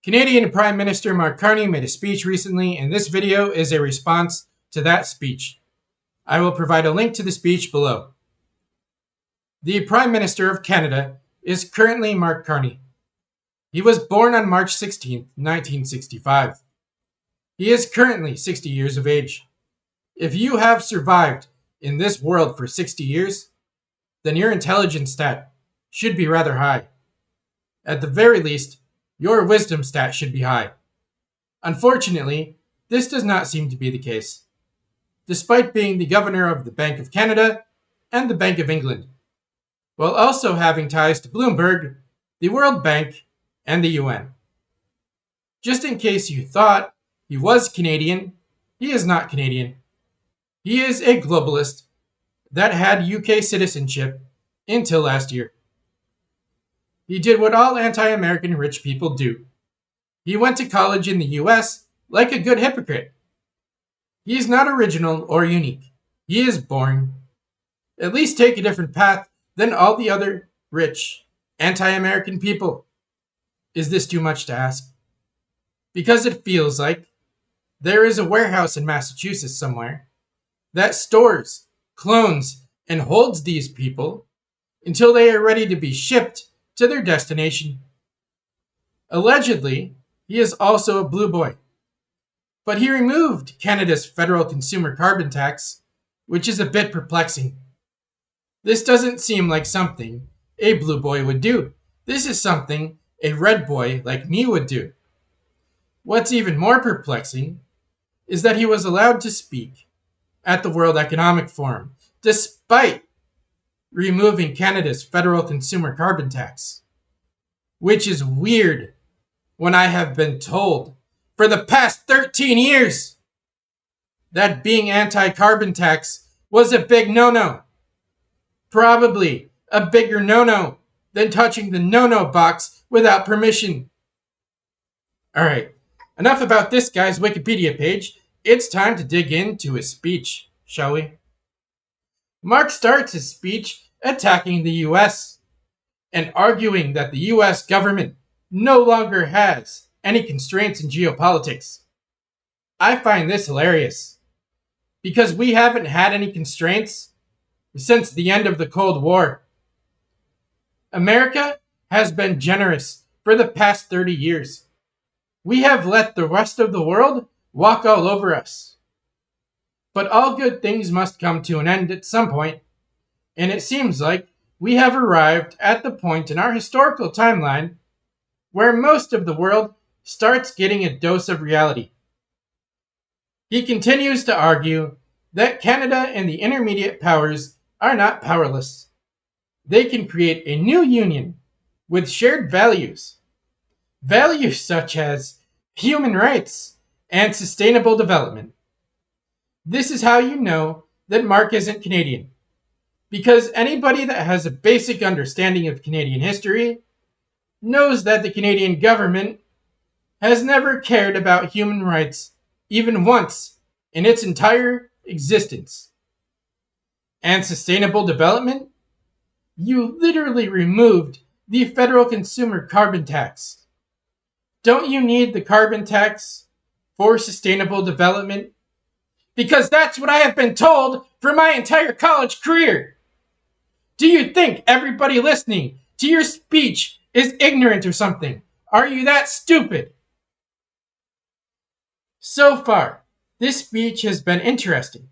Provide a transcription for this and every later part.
Canadian Prime Minister Mark Carney made a speech recently, and this video is a response to that speech. I will provide a link to the speech below. The Prime Minister of Canada is currently Mark Carney. He was born on March 16, 1965. He is currently 60 years of age. If you have survived in this world for 60 years, then your intelligence stat should be rather high. At the very least, your wisdom stat should be high. Unfortunately, this does not seem to be the case, despite being the governor of the Bank of Canada and the Bank of England, while also having ties to Bloomberg, the World Bank, and the UN. Just in case you thought he was Canadian, he is not Canadian. He is a globalist that had UK citizenship until last year. He did what all anti-American rich people do. He went to college in the US like a good hypocrite. He is not original or unique. He is boring. At least take a different path than all the other rich anti-American people. Is this too much to ask? Because it feels like there is a warehouse in Massachusetts somewhere that stores, clones, and holds these people until they are ready to be shipped to their destination. Allegedly, he is also a blue boy. But he removed Canada's federal consumer carbon tax, which is a bit perplexing. This doesn't seem like something a blue boy would do. This is something a red boy like me would do. What's even more perplexing is that he was allowed to speak at the World Economic Forum, despite removing Canada's federal consumer carbon tax, which is weird when I have been told for the past 13 years that being anti-carbon tax was a big no-no. Probably a bigger no-no than touching the no-no box without permission. Alright, enough about this guy's Wikipedia page. It's time to dig into his speech, shall we? Mark starts his speech attacking the US and arguing that the US government no longer has any constraints in geopolitics. I find this hilarious because we haven't had any constraints since the end of the Cold War. America has been generous for the past 30 years. We have let the rest of the world walk all over us. But all good things must come to an end at some point, and it seems like we have arrived at the point in our historical timeline where most of the world starts getting a dose of reality. He continues to argue that Canada and the intermediate powers are not powerless. They can create a new union with shared values. Values such as human rights and sustainable development. This is how you know that Mark isn't Canadian, because anybody that has a basic understanding of Canadian history knows that the Canadian government has never cared about human rights even once in its entire existence. And sustainable development? You literally removed the federal consumer carbon tax. Don't you need the carbon tax for sustainable development? Because that's what I have been told for my entire college career. Do you think everybody listening to your speech is ignorant or something? Are you that stupid? So far, this speech has been interesting,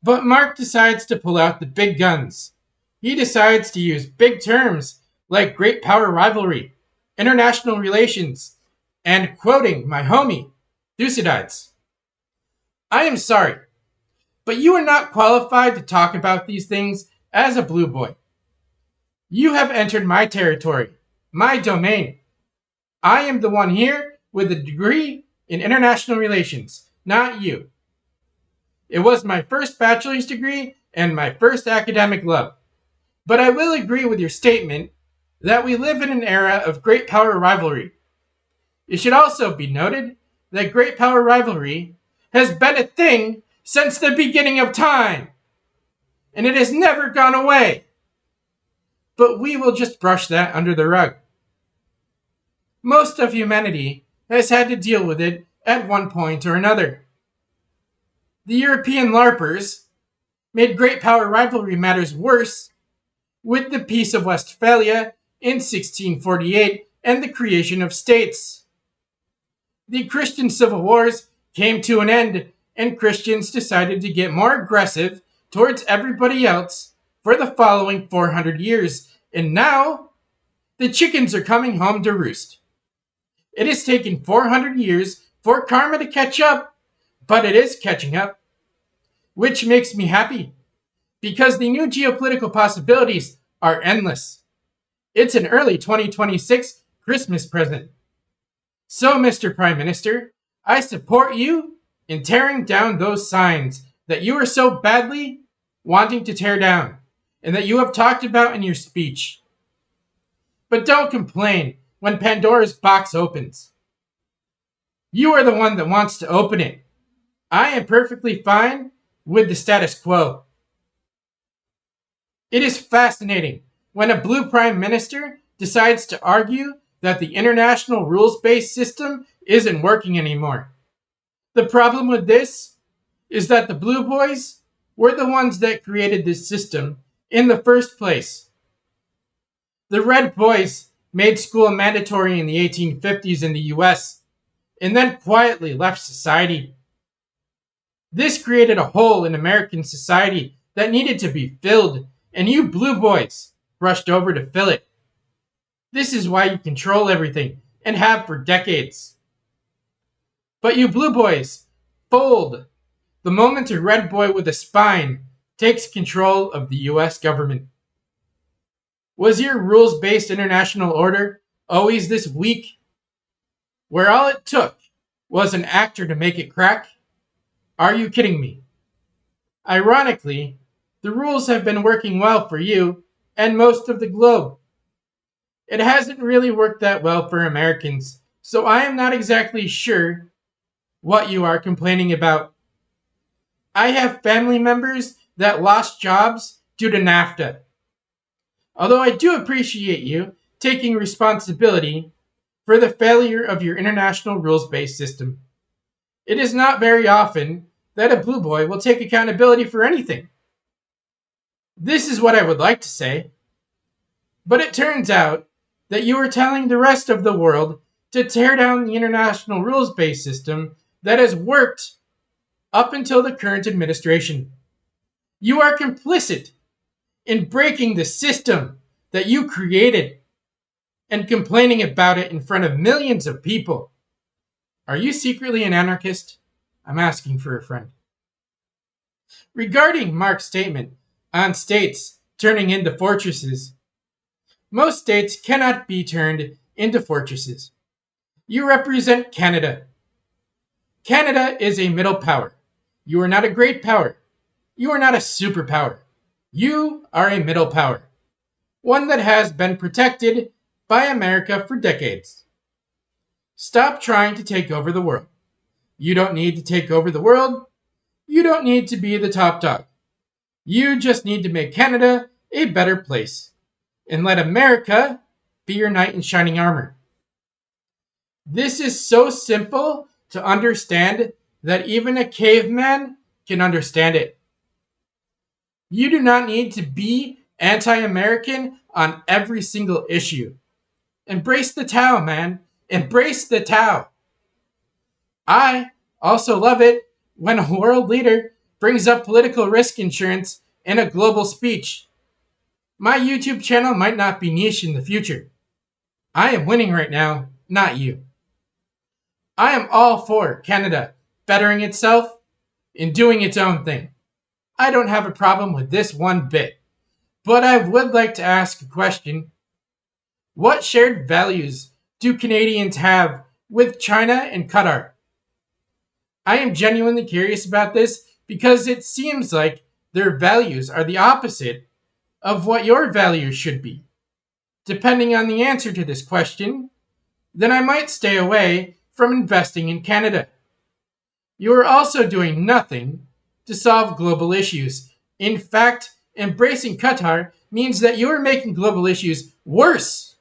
but Mark decides to pull out the big guns. He decides to use big terms like great power rivalry, international relations, and quoting my homie, Thucydides. I am sorry, but you are not qualified to talk about these things as a blue boy. You have entered my territory, my domain. I am the one here with a degree in international relations, not you. It was my first bachelor's degree and my first academic love. But I will agree with your statement that we live in an era of great power rivalry. It should also be noted that great power rivalry has been a thing since the beginning of time, and it has never gone away. But we will just brush that under the rug. Most of humanity has had to deal with it at one point or another. The European LARPers made great power rivalry matters worse with the Peace of Westphalia in 1648 and the creation of states. The Christian civil wars came to an end, and Christians decided to get more aggressive towards everybody else for the following 400 years, and now the chickens are coming home to roost. It has taken 400 years for karma to catch up, but it is catching up, which makes me happy, because the new geopolitical possibilities are endless. It's an early 2026 Christmas present. So, Mr. Prime Minister, I support you in tearing down those signs that you are so badly wanting to tear down and that you have talked about in your speech. But don't complain when Pandora's box opens. You are the one that wants to open it. I am perfectly fine with the status quo. It is fascinating when a blue prime minister decides to argue that the international rules-based system isn't working anymore. The problem with this is that the blue boys were the ones that created this system in the first place. The red boys made school mandatory in the 1850s in the US and then quietly left society. This created a hole in American society that needed to be filled, and you blue boys rushed over to fill it. This is why you control everything and have for decades. But you blue boys fold the moment a red boy with a spine takes control of the US government. Was your rules-based international order always this weak, where all it took was an actor to make it crack? Are you kidding me? Ironically, the rules have been working well for you and most of the globe. It hasn't really worked that well for Americans, so I am not exactly sure what you are complaining about. I have family members that lost jobs due to NAFTA. Although I do appreciate you taking responsibility for the failure of your international rules-based system. It is not very often that a blue boy will take accountability for anything. This is what I would like to say. But it turns out that you are telling the rest of the world to tear down the international rules-based system that has worked up until the current administration. You are complicit in breaking the system that you created and complaining about it in front of millions of people. Are you secretly an anarchist? I'm asking for a friend. Regarding Mark's statement on states turning into fortresses, most states cannot be turned into fortresses. You represent Canada. Canada is a middle power. You are not a great power. You are not a superpower. You are a middle power, one that has been protected by America for decades. Stop trying to take over the world. You don't need to take over the world. You don't need to be the top dog. You just need to make Canada a better place and let America be your knight in shining armor. This is so simple to understand that even a caveman can understand it. You do not need to be anti-American on every single issue. Embrace the Tao, man. Embrace the Tao. I also love it when a world leader brings up political risk insurance in a global speech. My YouTube channel might not be niche in the future. I am winning right now, not you. I am all for Canada bettering itself and doing its own thing. I don't have a problem with this one bit. But I would like to ask a question. What shared values do Canadians have with China and Qatar? I am genuinely curious about this because it seems like their values are the opposite of what your values should be. Depending on the answer to this question, then I might stay away from investing in Canada. You are also doing nothing to solve global issues. In fact, embracing Qatar means that you are making global issues worse,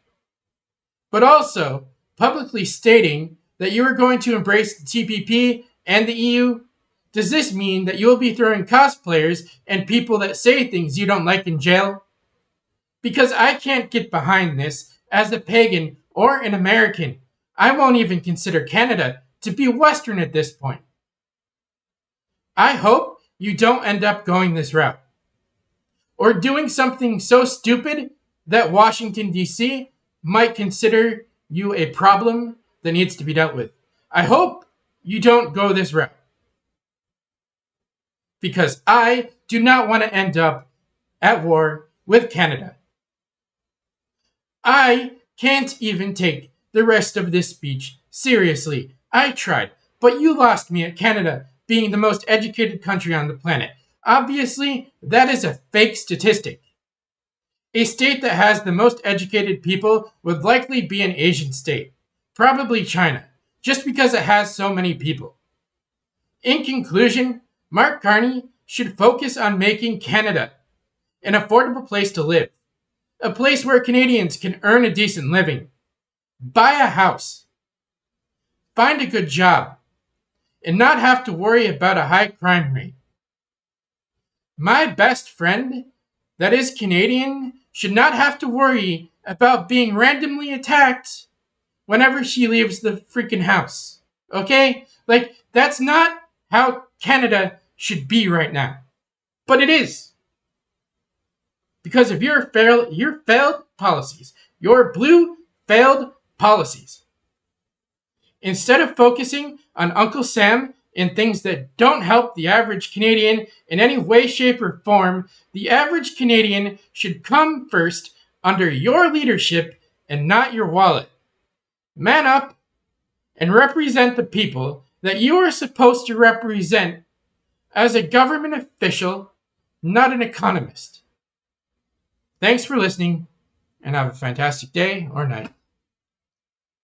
but also publicly stating that you are going to embrace the TPP and the EU? Does this mean that you will be throwing cosplayers and people that say things you don't like in jail? Because I can't get behind this as a pagan or an American. I won't even consider Canada to be Western at this point. I hope you don't end up going this route, or doing something so stupid that Washington, D.C. might consider you a problem that needs to be dealt with. I hope you don't go this route, because I do not want to end up at war with Canada. I can't even take the rest of this speech seriously. I tried, but you lost me at Canada being the most educated country on the planet. Obviously, that is a fake statistic. A state that has the most educated people would likely be an Asian state, probably China, just because it has so many people. In conclusion, Mark Carney should focus on making Canada an affordable place to live, a place where Canadians can earn a decent living, buy a house, find a good job, and not have to worry about a high crime rate. My best friend that is Canadian should not have to worry about being randomly attacked whenever she leaves the freaking house. Okay? Like, that's not how Canada should be right now. But it is. Because of your failed policies. Your blue failed policies. Instead of focusing on Uncle Sam and things that don't help the average Canadian in any way, shape, or form, the average Canadian should come first under your leadership and not your wallet. Man up and represent the people that you are supposed to represent as a government official, not an economist. Thanks for listening, and have a fantastic day or night.